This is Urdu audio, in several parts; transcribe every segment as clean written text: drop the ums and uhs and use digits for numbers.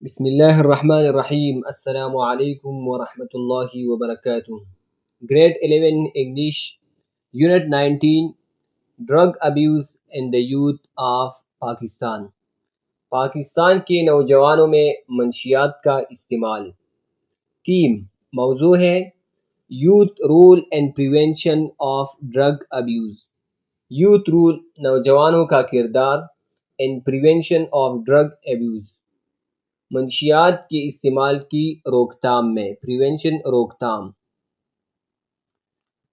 بسم اللہ الرحمن الرحیم السلام علیکم ورحمۃ اللہ وبرکاتہ۔ Grade 11 English unit 19 drug abuse in the youth of Pakistan. Pakistan کے نوجوانوں میں منشیات کا استعمال۔ تھیم موضوع ہے youth role and prevention of drug abuse. Youth role نوجوانوں کا کردار in prevention of drug abuse, منشیات کے استعمال کی روک تھام میں، پریونشن روک تھام۔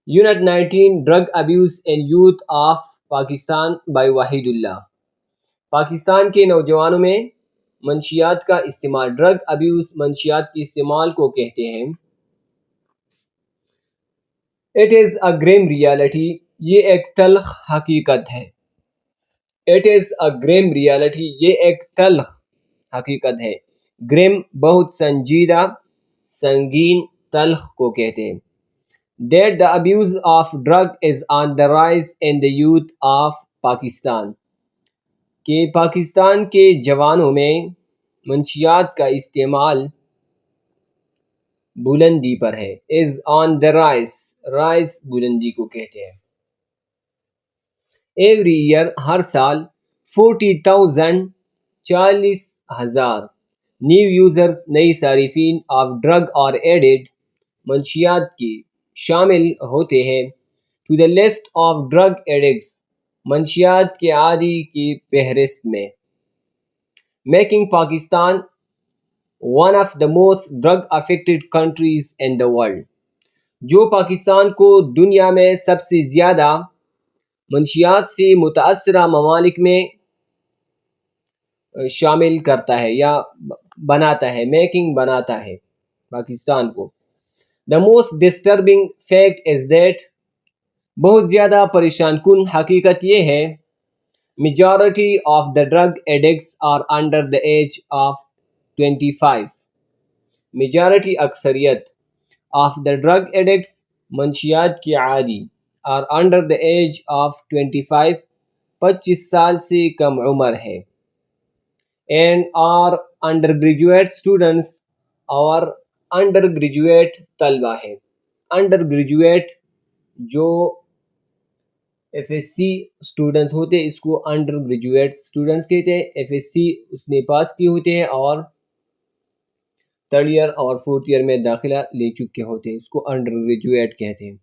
Unit 19 drug abuse in youth of Pakistan by Waheed Ullah. Pakistan کے نوجوانوں میں منشیات کا استعمال۔ ڈرگ ابیوز منشیات کے استعمال کو کہتے ہیں۔ It is a grim reality, یہ ایک تلخ حقیقت ہے۔ It is a grim reality, یہ ایک تلخ حقیقت ہے۔ گریم بہت سنجیدہ، سنگین، تلخ کو کہتے ہیں۔ That the abuse of drug is on the rise in the youth of Pakistan, کہ پاکستان کے جوانوں میں منشیات کا استعمال بلندی پر ہے۔ از آن دا رائز، رائز بلندی کو کہتے ہیں۔ ایوری ایئر، ہر سال 40,000 40,000 نیو یوزرز، نئی صارفین آف ڈرگ اور ایڈڈ منشیات کے شامل ہوتے ہیں۔ To the list of drug addicts, منشیات کے عادی کی فہرست میں۔ Making Pakistan one of the most drug affected countries in the world, جو پاکستان کو دنیا میں سب سے زیادہ منشیات سے متاثرہ ممالک میں شامل کرتا ہے یا بناتا ہے، میکنگ بناتا ہے پاکستان کو۔ The most disturbing fact is that, بہت زیادہ پریشان کن حقیقت یہ ہے، majority of the drug addicts are under the age of 25۔ Majority, اکثریت، آف دا ڈرگ ایڈکٹس، منشیات کے عادی، are under the age of 25، 25 سال سے کم عمر ہے۔ And are undergraduate students, اور انڈر گریجویٹ طلبہ ہے۔ انڈر گریجویٹ جو ایف ایس سی اسٹوڈنٹس ہوتے اس کو انڈر گریجویٹ اسٹوڈنٹس کہتے ہیں۔ ایف ایس سی اس نے پاس کی ہوتے ہیں اور تھرڈ ایئر اور فورتھ ایئر میں داخلہ لے چکے ہوتے ہیں، اس کو انڈر گریجویٹ کہتے ہیں۔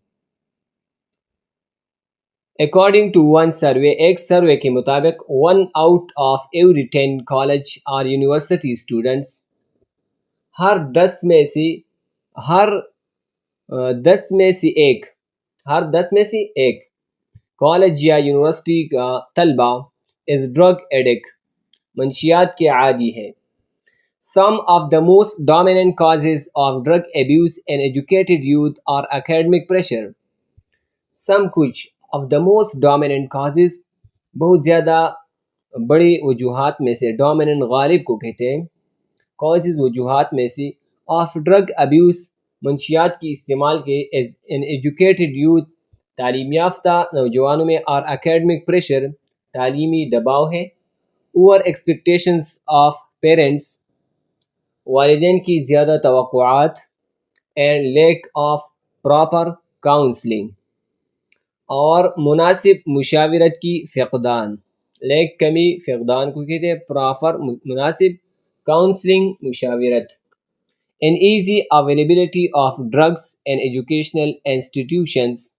اکارڈنگ ٹو ون سروے، ایک سروے کے مطابق 1 out of every 10 کالج اور یونیورسٹی اسٹوڈنٹس، ہر 10 میں سے ایک کالج یا یونیورسٹی کا طلبہ از ڈرگ ایڈکٹ، منشیات کے عادی ہے۔ Some of the most dominant causes of drug abuse in educated youth are academic pressure۔ کچھ of the most dominant causes، بہت زیادہ بڑی وجوہات میں سے، dominant غالب کو کہتے ہیں، causes وجوہات میں سے، of drug abuse منشیات کی استعمال کے in educated youth تعلیم یافتہ نوجوانوں میں، اور academic pressure تعلیمی دباؤ ہے، over expectations of parents والدین کی زیادہ توقعات، and lack of proper counseling اور مناسب مشاورت کی فقدان۔ لیک کمی، فقدان کو کہتے ہیں، پراپر مناسب کاؤنسلنگ مشاورت۔ In easy availability of drugs in educational institutions,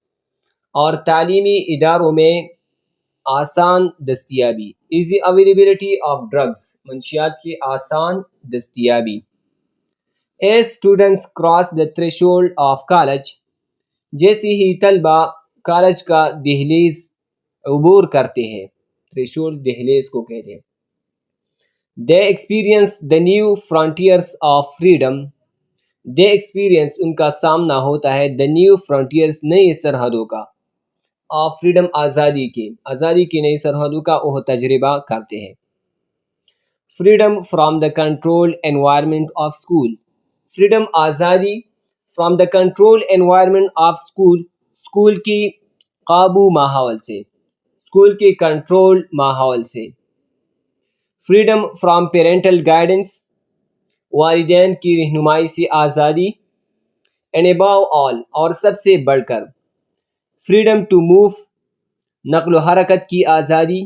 اور تعلیمی اداروں میں آسان دستیابی۔ ایزی اویلیبلٹی آف ڈرگس، منشیات کی آسان دستیابی۔ As students cross the threshold of college, جیسے ہی طلبہ کالج کا دہلیز عبور کرتے ہیں، تھریشولڈ دہلیز کو کہتے ہیں۔ They experience the new frontiers of freedom, they experience ان کا سامنا ہوتا ہے، دا نیو فرنٹیئرس نئی سرحدوں کا، آف فریڈم آزادی کی نئی سرحدوں کا وہ تجربہ کرتے ہیں۔ Freedom from the control environment of school, freedom آزادی from the control environment of school, school کی قابو ماحول سے، اسکول کے کنٹرول ماحول سے۔ فریڈم فرام پیرنٹل گائیڈنس، والدین کی رہنمائی سے آزادی، اینڈ above all اور سب سے بڑھ کر فریڈم ٹو موو، نقل و حرکت کی آزادی،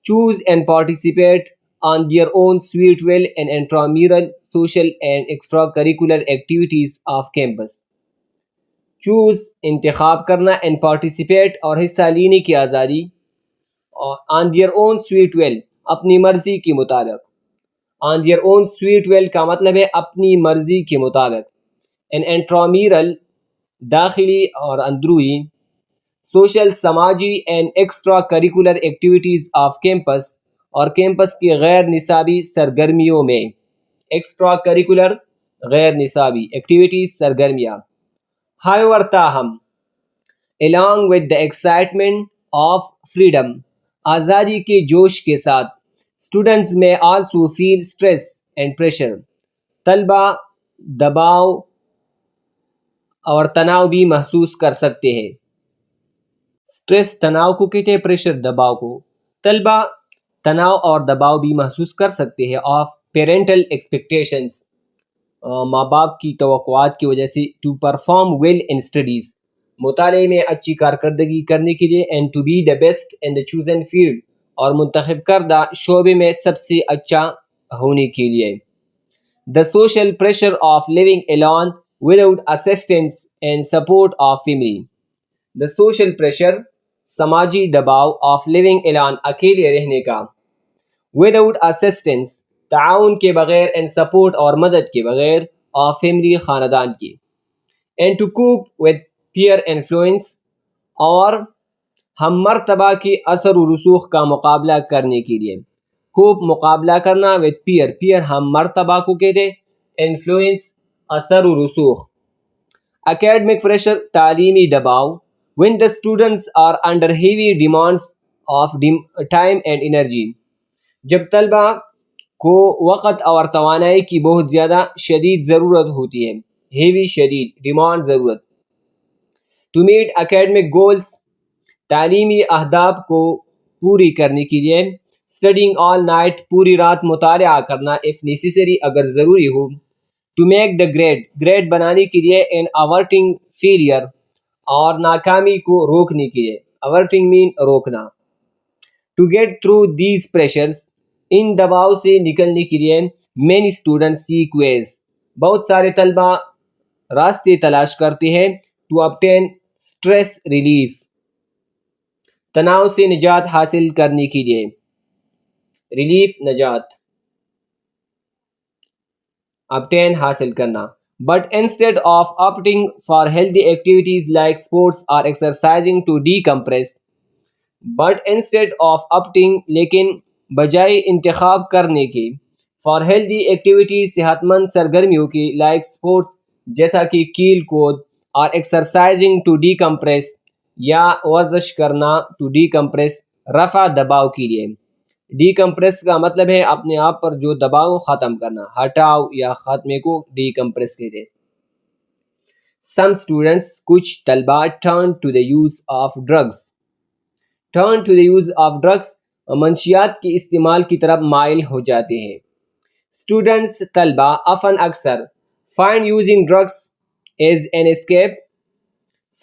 choose and participate on their own sweet will and intramural social and extracurricular activities of campus, choose انتخاب کرنا، اینڈ پارٹیسپیٹ اور حصہ لینے کی آزادی، on their own sweet will اپنی مرضی کے مطابق، on their own sweet will کا مطلب ہے اپنی مرضی کے مطابق، اینڈ انٹرامورل داخلی اور اندرونی، سوشل سماجی and extracurricular activities of campus اور کیمپس کی غیر نصابی سرگرمیوں میں، ایکسٹرا کریکولر غیر نصابی ایکٹیویٹیز سرگرمیاں. However تاہم along with the excitement of freedom آزادی کے جوش کے ساتھ students may also feel stress and pressure طلبہ دباؤ اور تناؤ بھی محسوس کر سکتے ہیں. اسٹریس تناؤ کو کہتے ہیں، پریشر دباؤ کو. طلبہ تناؤ اور دباؤ بھی محسوس کر سکتے ہیں آف پیرنٹل ایکسپیکٹیشنز، ماں باپ کی توقعات کی وجہ سے، to perform well in studies مطالعے میں اچھی کارکردگی کرنے کے لیے، and to be the best in the chosen field اور منتخب کردہ شعبے میں سب سے اچھا ہونے کے لیے. The social pressure of living alone without assistance and support of family. The social pressure سماجی دباؤ آف لیونگ alone اکیلے رہنے کا، وداؤٹ اسسٹنس تعاون کے بغیر، اینڈ سپورٹ اور مدد کے بغیر، آف فیملی خاندان کی، and to cope with peer influence اور ہم مرتبہ کے اثر و رسوخ کا مقابلہ کرنے کے لیے. کوپ مقابلہ کرنا، ود پیئر، پیئر ہم مرتبہ کو کہتے، انفلوئنس اثر و رسوخ. اکیڈمک پریشر تعلیمی دباؤ، when the students are under heavy demands of time and energy جب طلبہ کو وقت اور توانائی کی بہت زیادہ شدید ضرورت ہوتی ہے، ہیوی شدید، ڈیمانڈ ضرورت. to meet academic goals تعلیمی اہداف کو پوری کرنے کے لیے، studying all night پوری رات مطالعہ کرنا، if necessary اگر ضروری ہو. to make the grade grade بنانے کے لیے، and averting failure اور ناکامی کو روکنے کے لیے، averting mean روکنا. to get through these pressures ان دباؤ سے نکلنے کے لیے، many students seek ways بہت سارے طلبہ راستے تلاش کرتے ہیں، to obtain stress relief تناؤ سے نجات حاصل کرنے کے لیے، ریلیف نجات، obtain حاصل کرنا. But instead of opting for healthy activities like sports or exercising to decompress but instead of opting لیکن بجائے انتخاب کرنے کے، for healthy activities صحت مند سرگرمیوں کی، like sports جیسا کہ کھیل کود، اور exercising to decompress یا ورزش کرنا to decompress رفع دباؤ کے لیے. ڈیکمپریس کا مطلب ہے اپنے آپ پر جو دباؤ ختم کرنا، ہٹاؤ یا خاتمے کو ڈیکمپریس کہتے ہیں. Some students کچھ طلبہ turn to the use of drugs turn to the use of drugs منشیات کے استعمال کی طرف مائل ہو جاتے ہیں. Students طلبہ often اکثر find using drugs as an escape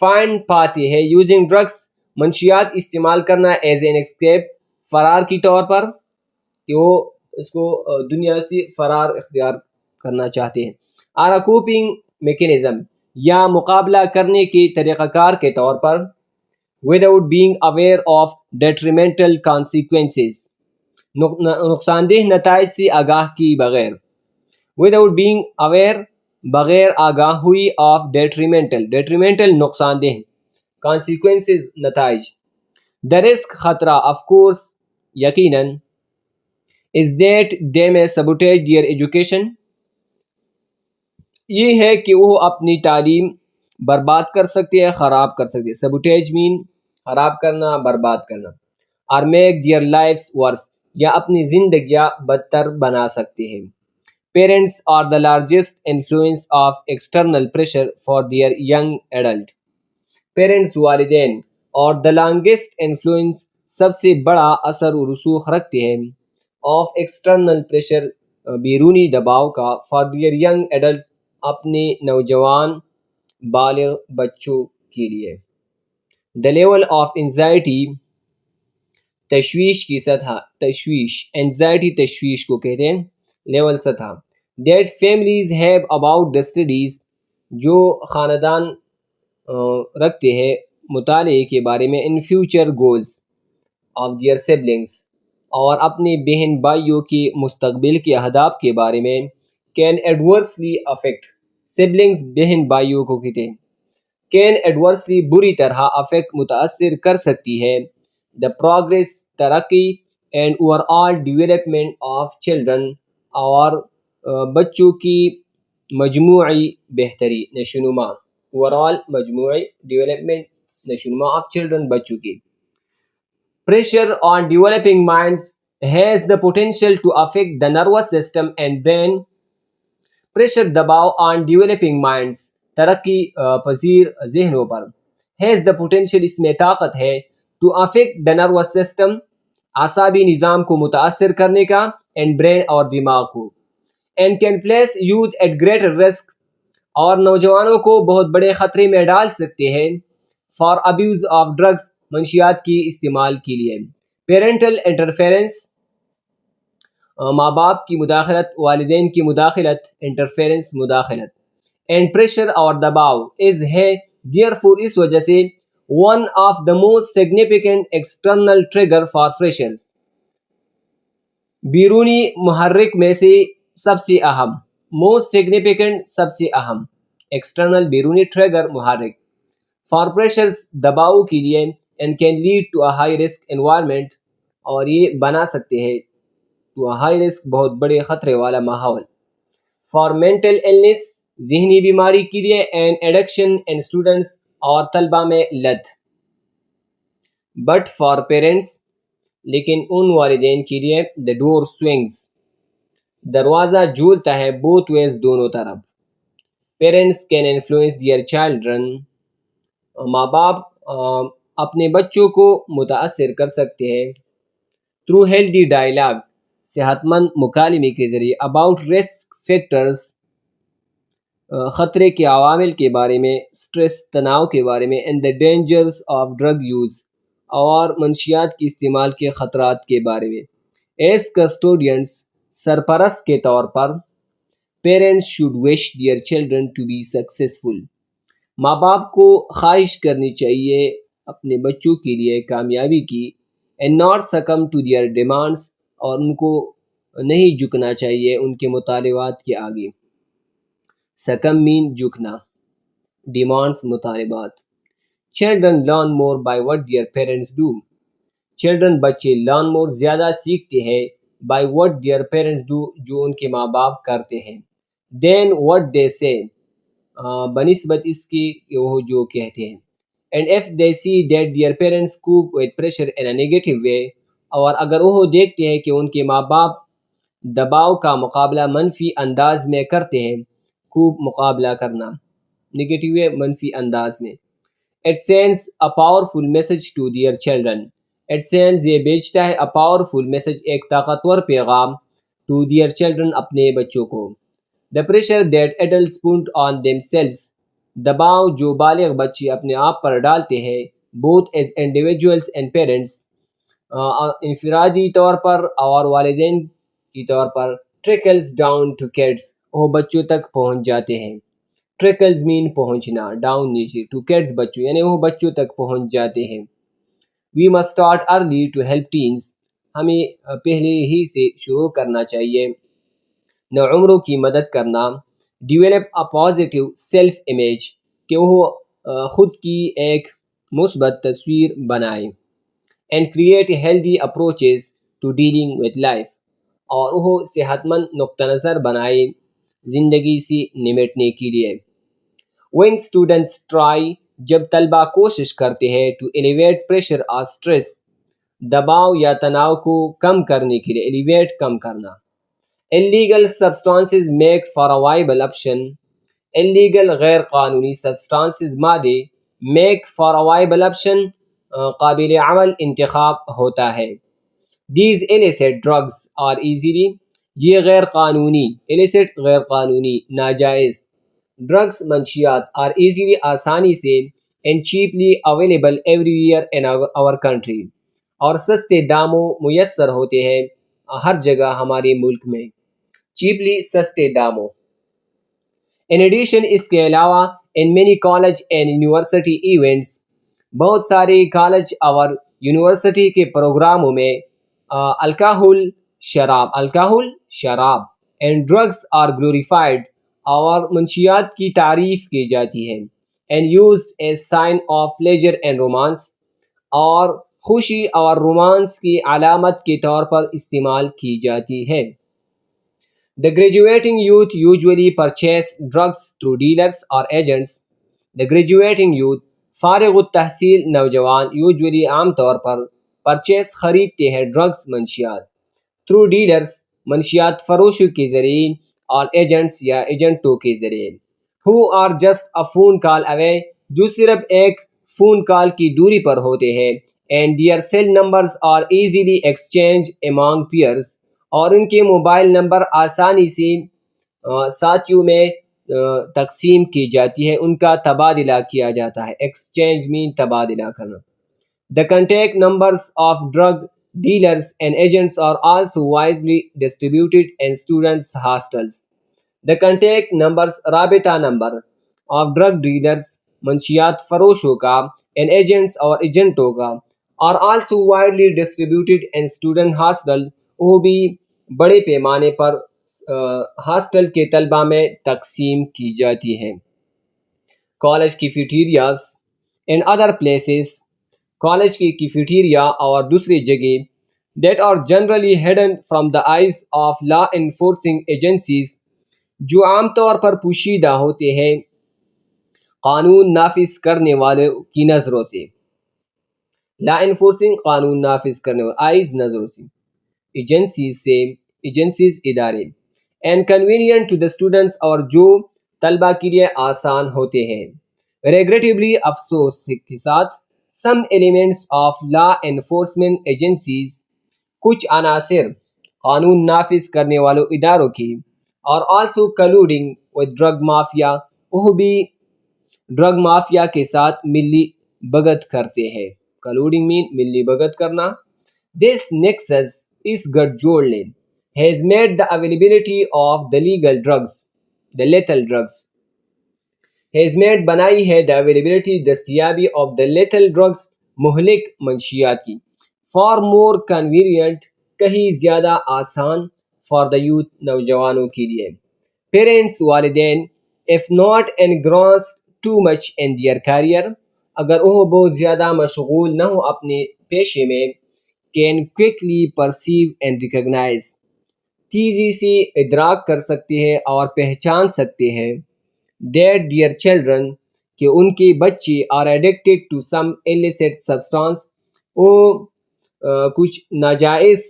find پاتے ہیں using drugs منشیات استعمال کرنا as an escape فرار کی طور پر، کہ وہ اس کو دنیا سے فرار اختیار کرنا چاہتے ہیں. اور کوپنگ میکینزم یا مقابلہ کرنے کے طریقہ کار کے طور پر، without being aware of detrimental consequences نقصان دہ نتائج سے آگاہ کی بغیر، without being aware بغیر آگاہ ہوئی of detrimental نقصان دہ، consequences نتائج. the risk خطرہ of course یقیناً is that they may sabotage their education یہ ہے کہ وہ اپنی تعلیم برباد کر سکتے ہیں، خراب کر سکتے ہیں. sabotage mean خراب کرنا، برباد کرنا. or make their lives worse یا اپنی زندگیاں بدتر بنا سکتے ہیں. parents are the largest influence of external pressure for their young adult parents والدین اور the longest influence سب سے بڑا اثر و رسوخ رکھتے ہیں of external pressure بیرونی دباؤ کا فار دیئر ینگ ایڈلٹ اپنے نوجوان بالغ بچوں کے لیے. دا لیول آف انزائٹی تشویش کی سطح، تشویش انزائٹی تشویش کو کہتے ہیں، لیول سطح. That families have about the studies جو خاندان رکھتے ہیں مطالعے کے بارے میں، in future goals of their siblings اور اپنے بہن بھائیوں کے مستقبل کے اہداف کے بارے میں، کین ایڈورسلی افیکٹ سبلنگس بہن بھائیوں کو کہتے ہیں، کین ایڈورسلی بری طرح افیکٹ متاثر کر سکتی ہے، دا پروگرس ترقی and over all development of children اور بچوں کی مجموعی بہتری نشوونما، اوور آل مجموعی ڈیولپمنٹ نشوونما آف چلڈرن بچوں کی. Pressure on developing minds has the potential to affect the nervous system and brain. Pressure دباؤ on developing minds ترقی پذیر ذہنوں پر has the potential اس میں طاقت ہے to affect the nervous system اعصابی نظام کو متاثر کرنے کا and brain اور دماغ کو and can place youth at greater risk اور نوجوانوں کو بہت بڑے خطرے میں ڈال سکتے ہیں for abuse of drugs منشیات کی استعمال کے لیے. پیرنٹل انٹرفیرنس ماں باپ کی مداخلت، والدین کی مداخلت، انٹرفیرنس مداخلت. اینڈ پریشر اور دباؤ از ہے دیئر فور اس وجہ سے one of the most significant external trigger for freshers بیرونی محرک میں سے سب سے اہم، موسٹ سگنیفیکنٹ سب سے اہم، ایکسٹرنل بیرونی ٹریگر محرک فار پریشرز دباؤ کے لیے and can lead to a high risk environment اور یہ بنا سکتے ہیں to a high risk بہت بڑے خطرے والا ماحول for mental illness ذہنی بیماری کے لیے and addiction in students اور طلبہ میں لت. but for parents لیکن ان والدین کے لیے the door swings دروازہ جھولتا ہے both ways دونوں طرف. parents can influence their children ماں باپ اپنے بچوں کو متاثر کر سکتے ہیں تھرو ہیلدی ڈائلاگ صحت مند مکالمے کے ذریعے اباؤٹ رسک فیکٹرز خطرے کے عوامل کے بارے میں، سٹریس تناؤ کے بارے میں، and the dangers of drug use اور منشیات کے استعمال کے خطرات کے بارے میں. ایز کسٹوڈینٹس سرپرست کے طور پر parents should wish their children to be successful ماں باپ کو خواہش کرنی چاہیے اپنے بچوں کے لیے کامیابی کی and not succumb to their demands اور ان کو نہیں جھکنا چاہیے ان کے مطالبات کے آگے. سکم مین جھکنا، ڈیمانڈس مطالبات. Children learn more by what their parents do children بچے لرن مور زیادہ سیکھتے ہیں by what their parents do جو ان کے ماں باپ کرتے ہیں دین وٹ دے سے بنسبت اس کی وہ جو کہتے ہیں. And if they see that their parents cope with pressure in a negative way اور اگر وہ دیکھتے ہیں کہ ان کے ماں باپ دباؤ کا مقابلہ منفی انداز میں کرتے ہیں، خوب مقابلہ کرنا نگیٹو وے منفی انداز میں، it sends a powerful message to their children it sends یہ بیچتا ہے a powerful message ایک طاقتور پیغام to their children اپنے بچوں کو. the pressure that adults put on themselves دباؤ جو بالغ بچے اپنے آپ پر ڈالتے ہیں both as individuals and parents انفرادی طور پر اور والدین کی طور پر trickles down to kids وہ بچوں تک پہنچ جاتے ہیں. trickles mean پہنچنا، down نیچے، to kids بچوں یعنی وہ بچوں تک پہنچ جاتے ہیں. we must start early to help teens ہمیں پہلے ہی سے شروع کرنا چاہیے نوعمروں کی مدد کرنا. Develop a positive self image کہ وہ خود کی ایک مثبت تصویر بنائے. And create healthy approaches to dealing with life اور وہ صحت مند نقطہ نظر بنائے زندگی سے نمٹنے کے لیے. when students try جب طلبہ کوشش کرتے ہیں to elevate pressure or stress دباؤ یا تناؤ کو کم کرنے کے لیے elevate کم کرنا. illegal substances make for a viable option illegal غیر قانونی substances مادے make for a viable option قابل عمل انتخاب ہوتا ہے. these illicit drugs are easily یہ غیر قانونی illicit غیر قانونی ناجائز ڈرگس منشیات are easily آسانی سے and cheaply available everywhere in our country اور سستے داموں میسر ہوتے ہیں ہر جگہ ہمارے ملک میں چیپلی سستے داموں ان ایڈیشن اس کے علاوہ in many college and university events بہت سارے کالج اور یونیورسٹی کے پروگراموں میں الکحل شراب اینڈ ڈرگس آر گلوریفائڈ اور منشیات کی تعریف کی جاتی ہے and used as sign of pleasure and romance اور خوشی اور رومانس کی علامت کے طور پر استعمال کی جاتی ہے The graduating youth usually purchase drugs through dealers or agents. The graduating youth فارغ التحصیل نوجوان usually عام طور پر پرچیز خریدتے ہیں ڈرگس منشیات through dealers منشیات فروشوں کے ذریعے اور agents یا ایجنٹوں کے ذریعے who are just a phone call away جو صرف ایک فون کال کی دوری پر ہوتے ہیں and their cell numbers are easily exchanged among peers اور ان کے موبائل نمبر آسانی سے ساتھیوں میں تقسیم کی جاتی ہے ان کا تبادلہ کیا جاتا ہے ایکسچینج مین تبادلہ کرنا The contact numbers of drug dealers and agents are also widely distributed in students' hostels. The contact numbers رابطہ نمبر of drug dealers منشیات فروشوں کا and agents اور ایجنٹوں کا are also widely distributed in student hostel وہ بھی بڑے پیمانے پر ہاسٹل کے طلبہ میں تقسیم کی جاتی ہیں college cafeterias in other places college کی کیفیٹیریا اور دوسری جگہ that are generally hidden from the eyes of law enforcing agencies جو عام طور پر پوشیدہ ہوتے ہیں قانون نافذ کرنے والوں کی نظروں سے لا انفورسنگ قانون نافذ کرنے والے آئیز نظروں سے ایجنسیز ادارے and convenient to the students اور جو طلبہ کے لیے آسان ہوتے ہیں ریگریٹیبلی افسوس کے ساتھ some elements of law enforcement agencies کچھ عناصر قانون نافذ کرنے والوں اداروں کی اور آلسو کلوڈنگ ود ڈرگ مافیا وہ بھی ڈرگ مافیا کے ساتھ ملی بھگت کرتے ہیں کلوڈنگ مین ملی بھگت کرنا دس نیکسس اس گٹھ جوڑ نے has made the availability of the legal drugs the lethal drugs has made بنائی ہے the availability دستیابی of the lethal drugs مہلک منشیات کی far more convenient کہیں زیادہ آسان for the youth نوجوانوں کے لیے parents والدین if not engrossed too much in their career اگر وہ بہت زیادہ مشغول نہ ہو اپنے پیشے میں can quickly perceive and recognize تیزی سے ادراک کر سکتے ہیں اور پہچان سکتے ہیں that their children کہ ان کے بچے are addicted to some illicit substance وہ کچھ ناجائز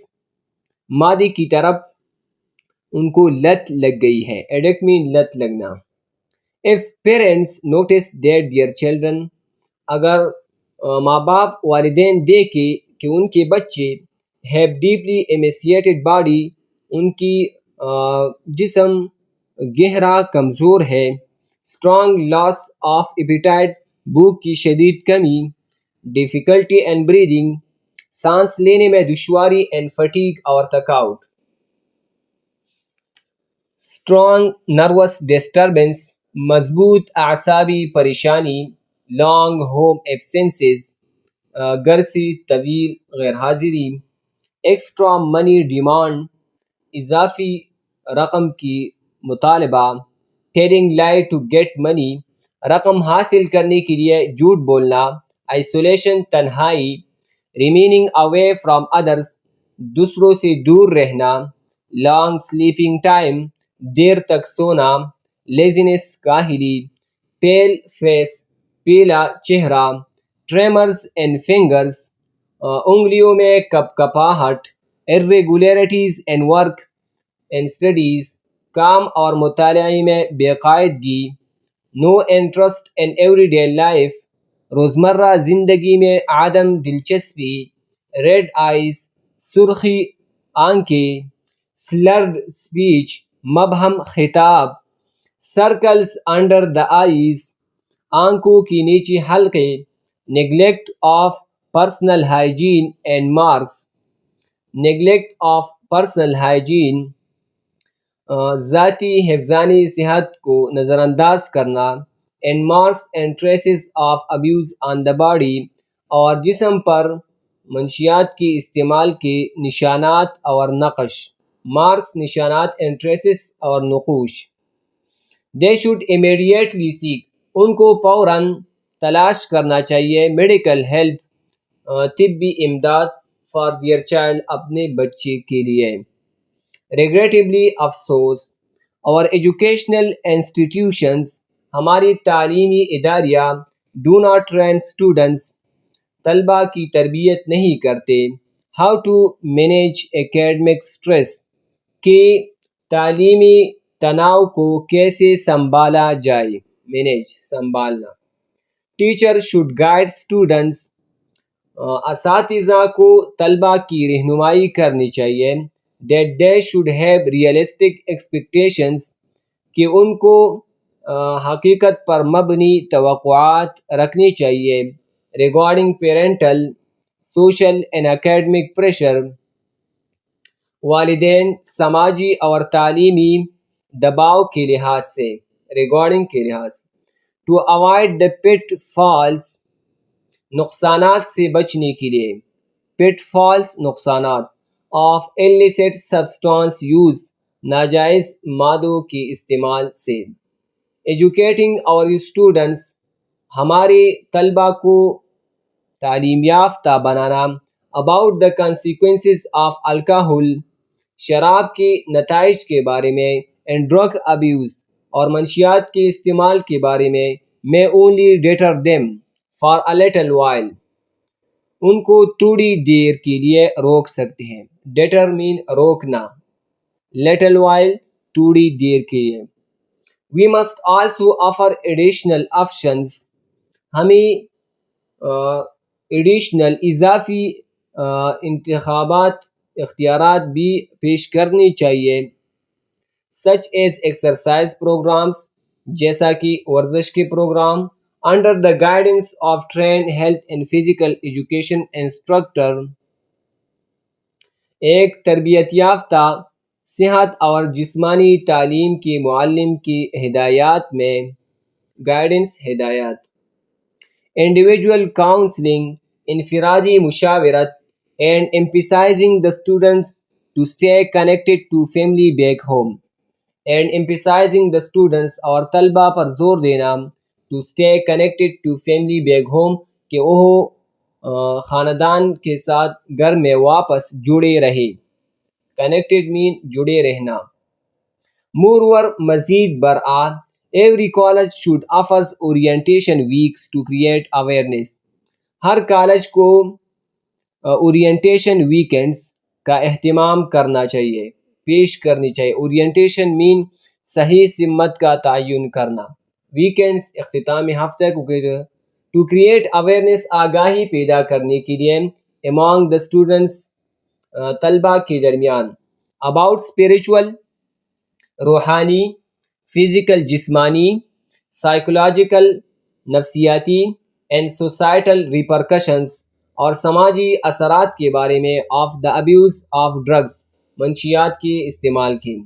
مادے کی طرف ان کو لت لگ گئی ہے addict mean لت لگنا if parents notice that their children اگر ماں باپ والدین دیکھے کہ ان کے بچے have deeply emaciated body ان کی جسم گہرا کمزور ہے strong loss of appetite بھوک کی شدید کمی difficulty in breathing سانس لینے میں دشواری and fatigue اور تھکاوٹ strong nervous disturbance مضبوط اعصابی پریشانی long home absences گھر سے طویل غیر حاضری ایکسٹرا منی ڈیمانڈ اضافی رقم کی مطالبہ ٹیلنگ لائی ٹو گیٹ منی رقم حاصل کرنے کے لیے جھوٹ بولنا آئسولیشن تنہائی ریمیننگ اوے فرام ادرس دوسروں سے دور رہنا لانگ سلیپنگ ٹائم دیر تک سونا لیزینس کاہلی پیل فیس پیلا چہرہ ٹریمرز اینڈ فنگرز انگلیوں میں کپ کپاہٹ irregularities in work and studies کام اور مطالعے میں بے قاعدگی no interest in everyday life روزمرہ زندگی میں عدم دلچسپی red eyes سرخی آنکھیں slurred speech, مبہم خطاب, circles under the eyes, آنکھوں کی نیچی حلقے, neglect of personal hygiene and marks, neglect of personal hygiene, ذاتی حفظانی صحت کو نظر انداز کرنا, and marks and traces of abuse on the body, اور جسم پر منشیات کی استعمال کے نشانات اور نقش, marks نشانات and traces اور نقوش. They should immediately seek, ان کو فوراً تلاش کرنا چاہیے, medical help, طبی امداد, for their child, اپنے بچے کے لیے. Regrettably, افسوس, our educational institutions, ہماری تعلیمی اداریہ, do not train students, طلبہ کی تربیت نہیں کرتے, how to manage academic stress, کہ تعلیمی تناؤ کو کیسے سنبھالا جائے, manage سنبھالنا. Teacher should guide students, اساتذہ کو طلبہ کی رہنمائی کرنی چاہیے, that they should have realistic expectations, کہ ان کو حقیقت پر مبنی توقعات رکھنی چاہیے, regarding parental, social and academic pressure, والدین, سماجی اور تعلیمی دباؤ کے لحاظ سے, regarding کے لحاظ سے. To avoid the pitfalls, نقصانات سے بچنے کے لیے, pitfalls نقصانات, of illicit substance use, ناجائز مادوں کے استعمال سے. Educating our students, ہمارے طلبہ کو تعلیم یافتہ بنانا, about the consequences of alcohol, شراب کے نتائج کے بارے میں, and drug abuse, اور منشیات کے استعمال کے بارے میں, may only deter them for a little while, ان کو تھوڑی دیر کے لیے روک سکتے ہیں. deter mean روکنا, little while تھوڑی دیر کے لیے. We must also offer additional options, ہمیں additional اضافی اختیارات بھی پیش کرنی چاہیے, such as exercise programs, جیسا کہ ورزش کے programme, under the guidance of trained health and physical education instructor, ایک تربیت یافتہ صحت اور جسمانی تعلیم کے معلم کی ہدایات میں, گائیڈنس ہدایات. Individual counseling, انفرادی مشاورت, and emphasizing the students to stay connected to family back home, and emphasizing the students, اور طلبہ پر زور دینا, to stay connected to family back home, کہ وہ خاندان کے ساتھ گھر میں واپس جڑے رہے. connected mean جڑے رہنا. Moreover, مزید برآں, every college should offers orientation weeks to create awareness, Hare college کو اورینٹیشن ویکینڈز کا اہتمام کرنا چاہیے, پیش کرنی چاہیے. اورینٹیشن مین صحیح سمت کا تعین کرنا, ویکینڈز اختتامی ہفتہ کو, ٹو کریٹ اویئرنیس, آگاہی پیدا کرنے کے لیے, among the students, طلبہ کے درمیان, about spiritual, روحانی, physical جسمانی, psychological نفسیاتی, and societal repercussions, اور سماجی اثرات کے بارے میں, of the abuse of drugs, منشیات کے استعمال کی.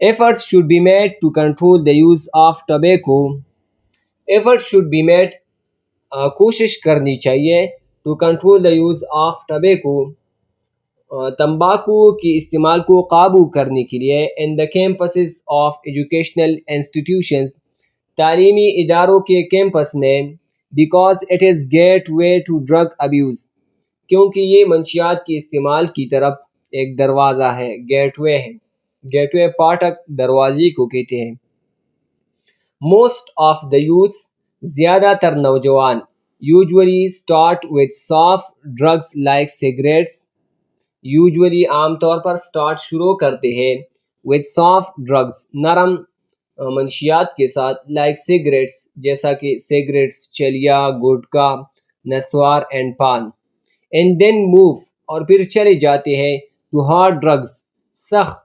Efforts should be made to control the use of tobacco, efforts should be made, کوشش کرنی چاہیے, to control the use of tobacco, تمباکو کی استعمال کو قابو کرنے کے لیے, in the campuses of educational institutions, تعلیمی اداروں کے کیمپس میں, because it is gateway to drug abuse, کیونکہ یہ منشیات کے استعمال کی طرف ایک دروازہ ہے, گیٹ وے ہے, گیٹ وے پاٹک, دروازے کو کہتے ہیں. Most of the youths, زیادہ تر نوجوان, usually start with soft drugs like cigarettes, usually عام طور پر start شروع کرتے ہیں, with soft drugs, نرم منشیات کے ساتھ, like cigarettes, جیسا کہ cigarettes, چلیا, گٹکا, نسوار and پان, and then move, اور پھر چلے جاتے ہیں, to hard drugs, سخت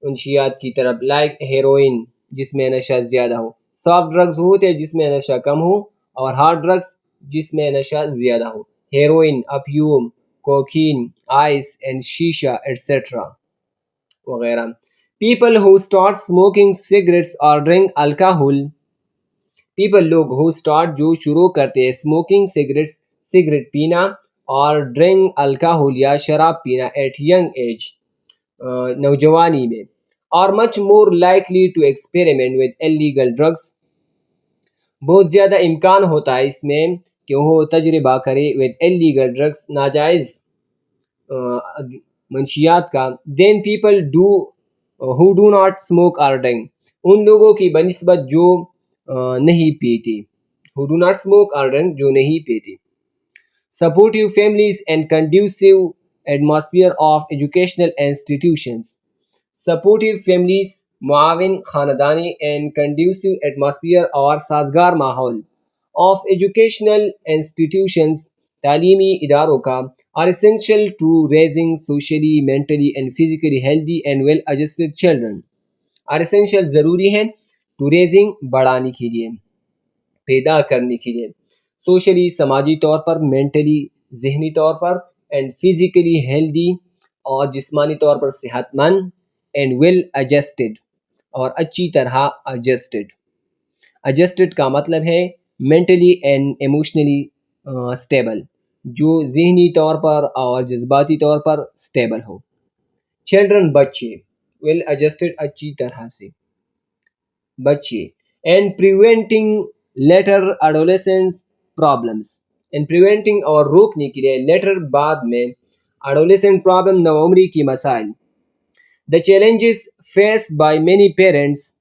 منشیات کی طرف، لائک ہیروئن جس میں نشہ زیادہ ہو. سافٹ ڈرگز ہوتے ہیں جس میں نشہ کم ہو، اور ہارڈ ڈرگز جس میں نشہ زیادہ ہو. ہیروئن، افیوم، کوکین، آئس اینڈ شیشہ ایٹسٹرا وغیرہ. People who start smoking cigarettes اور ڈرنک الکحل. پیپل لوگ ہو اسٹارٹ جو شروع کرتے ہیں اسموکنگ سگریٹس سگریٹ پینا، اور ڈرنک الکحل یا شراب پینا ایٹ ینگ ایج نوجوانی میں. اور much more likely to experiment with illegal drugs. بہت زیادہ امکان ہوتا ہے اس میں کہ وہ تجربہ کرے ود ایلیگل ڈرگس ناجائز منشیات کا. Then people who do not smoke or drink. ان لوگوں کی بنسبت جو نہیں پیتے. who do not smoke or drink جو نہیں پیتے. Supportive families and conducive atmosphere of educational institutions. Supportive families معاون خاندانی and conducive atmosphere اور سازگار ماحول of educational institutions تعلیمی اداروں کا are essential to raising socially, mentally and physically healthy and well adjusted children. are essential ضروری ہیں to raising بڑھانے کے لیے، پیدا کرنے کے لیے، سوشلی سماجی طور پر، مینٹلی ذہنی طور پر، اینڈ فزیکلی ہیلدی اور جسمانی طور پر صحت مند، اینڈ ویل ایڈجسٹڈ اور اچھی طرح ایڈجسٹڈ. ایڈجسٹڈ کا مطلب ہے مینٹلی اینڈ ایموشنلی اسٹیبل، جو ذہنی طور پر اور جذباتی طور پر اسٹیبل ہو. چلڈرن بچے، ویل ایڈجسٹڈ اچھی طرح سے بچے. And preventing later adolescence problems. And preventing اور روکنے کے لیے لیٹر بعد میں ایڈولیسنٹ پرابلم نوعمری کی مسائل. The challenges faced by many parents.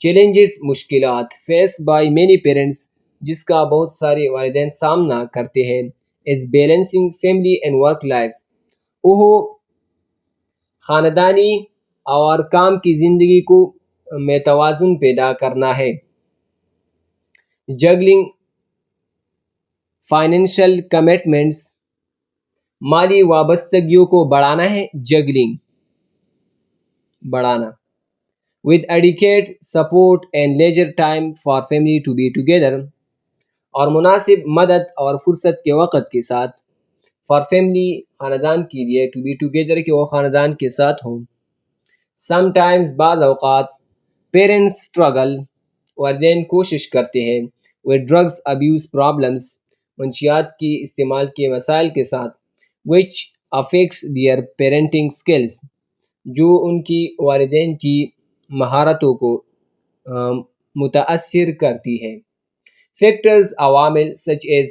Challenges مشکلات فیسڈ بائی مینی پیرنٹس جس کا بہت سارے والدین سامنا کرتے ہیں. Is balancing family and work life. وہ خاندانی اور کام کی زندگی کو میں توازن پیدا کرنا ہے. Juggling financial commitments. مالی وابستگیوں کو بڑھانا ہے. جگلنگ بڑھانا. with adequate support and leisure time for family to be together. اور مناسب مدد اور فرصت کے وقت کے ساتھ فار فیملی خاندان کے لیے ٹو بی ٹوگیدر کہ وہ خاندان کے ساتھ ہوں. سم ٹائمز بعض اوقات پیرنٹس اسٹرگل والدین کوشش کرتے ہیں with drugs abuse problems منشیات کی استعمال کے مسائل کے ساتھ which affects their parenting skills جو ان کی والدین کی مہارتوں کو متاثر کرتی ہے. فیکٹرز عوامل such as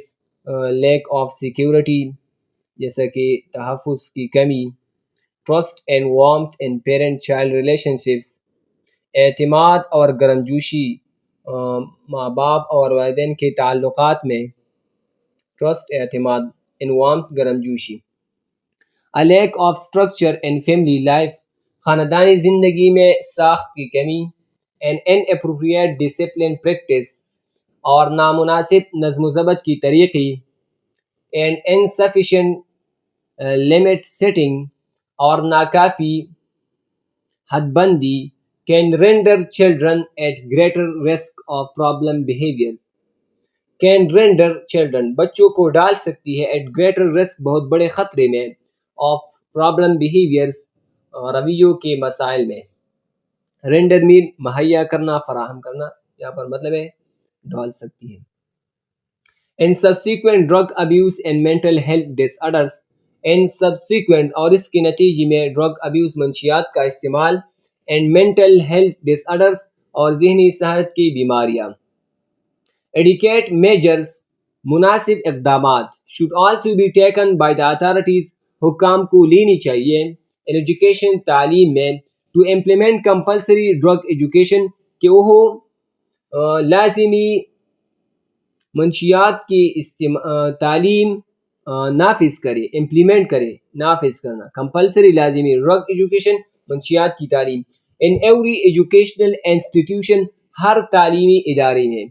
lack of security جیسا کہ تحفظ کی کمی، trust and warmth in parent child relationships اعتماد اور گرمجوشی ماں باپ اور والدین کے تعلقات میں، trust اعتماد، and warmth گرمجوشی. a lack of structure in family life خاندانی زندگی میں ساخت کی کمی، and inappropriate discipline practice اور نامناسب نظم و ضبط کی طریقے، and insufficient limit setting اور ناکافی حد بندی can render children at greater risk of problem behaviors. can render children بچوں کو ڈال سکتی ہے at greater risk بہت بڑے خطرے میں of problem behaviors رویوں کے مسائل میں. render مین مہیا کرنا، فراہم کرنا، یہاں پر مطلب ہے ڈال سکتی ہے. and subsequent drug abuse and mental health disorders and subsequent اور اس کے نتیجے میں ڈرگ ابیوز منشیات کا استعمال and mental health disorders اور ذہنی صحت کی بیماریاں. adequate measures مناسب اقدامات should also be taken by the authorities حکام کو لینی چاہیے in education تعلیم میں to implement compulsory drug education کہ وہ لازمی منشیات کی تعلیم نافذ کرے، امپلیمنٹ کرے، نافذ کرنا. کمپلسری لازمی ڈرگ ایجوکیشن منشیات کی تعلیم in every educational institution ہر تعلیمی ادارے میں.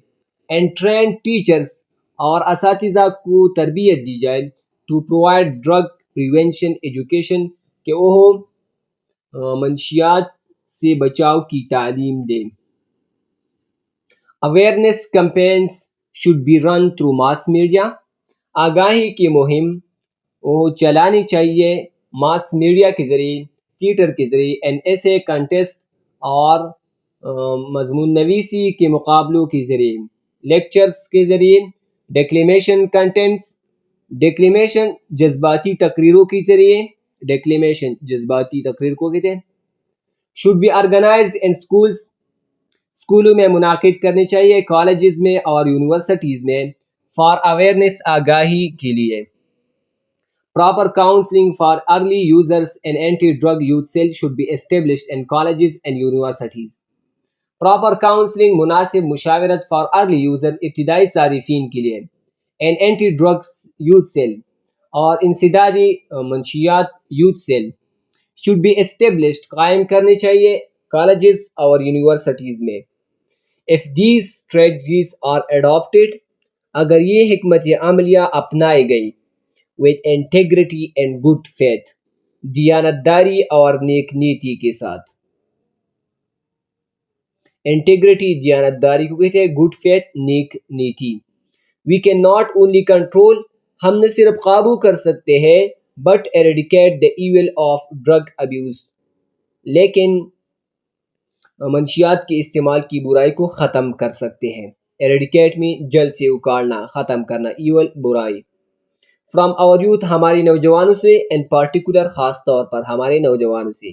and trained teachers اور اساتذہ کو تربیت دی جائے to provide drug prevention education کہ وہ منشیات سے بچاؤ کی تعلیم دیں. Awareness campaigns should be run through mass media. آگاہی کی مہم وہ چلانی چاہیے ماس میڈیا کے ذریعے، تھیٹر کے ذریعے، این ایسے کنٹیسٹ اور مضمون نویسی کے مقابلوں کے ذریعے، لیکچرز کے ذریعے، ڈیکلیمیشن کنٹینٹس، ڈیکلیمیشن جذباتی تقریروں کے ذریعے، ڈیکلیمیشن جذباتی تقریر کو کہتے ہیں. should be organized in schools. اسکولوں میں منعقد کرنی چاہیے، کالجز میں اور یونیورسٹیز میں، فار اویئرنیس آگاہی کے لیے. Proper counseling for early users and anti-drug youth cell should be established in colleges and universities. Proper counseling مناسب مشاورت for early user ابتدائی صارفین کے لیے، and anti-drugs youth cell اور انسدادی منشیات youth cell should be established قائم کرنی چاہیے کالجز اور یونیورسٹیز میں. If these strategies are adopted، اگر یہ حکمت عملیہ اپنائی گئی، with integrity and good faith، دیانتداری اور نیک نیتی کے ساتھ. انٹیگریٹی دیانتداری کو کہتے ہیں، good faith neck NITI. We can not only control، ہم نہ صرف قابو کر سکتے ہیں، but eradicate the evil of drug abuse، لیکن منشیات کے استعمال کی برائی کو ختم کر سکتے ہیں. eradicate میں جلد سے اکاڑنا، ختم کرنا، evil برائی. From our youth ہماری نوجوانوں سے، in particular خاص طور پر ہمارے نوجوانوں سے،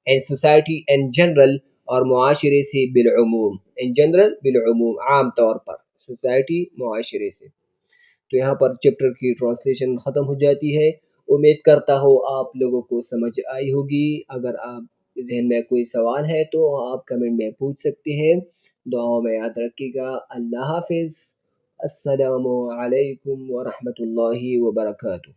and society in general اور معاشرے سے بالعموم، in general بالعموم عام طور پر، society معاشرے سے. تو یہاں پر چیپٹر کی ٹرانسلیشن ختم ہو جاتی ہے. امید کرتا ہوں آپ لوگوں کو سمجھ آئی ہوگی. اگر آپ ذہن میں کوئی سوال ہے تو آپ کمنٹ میں پوچھ سکتے ہیں. دعاؤں میں یاد رکھیے گا. اللہ حافظ. السلام علیکم ورحمۃ اللہ وبرکاتہ.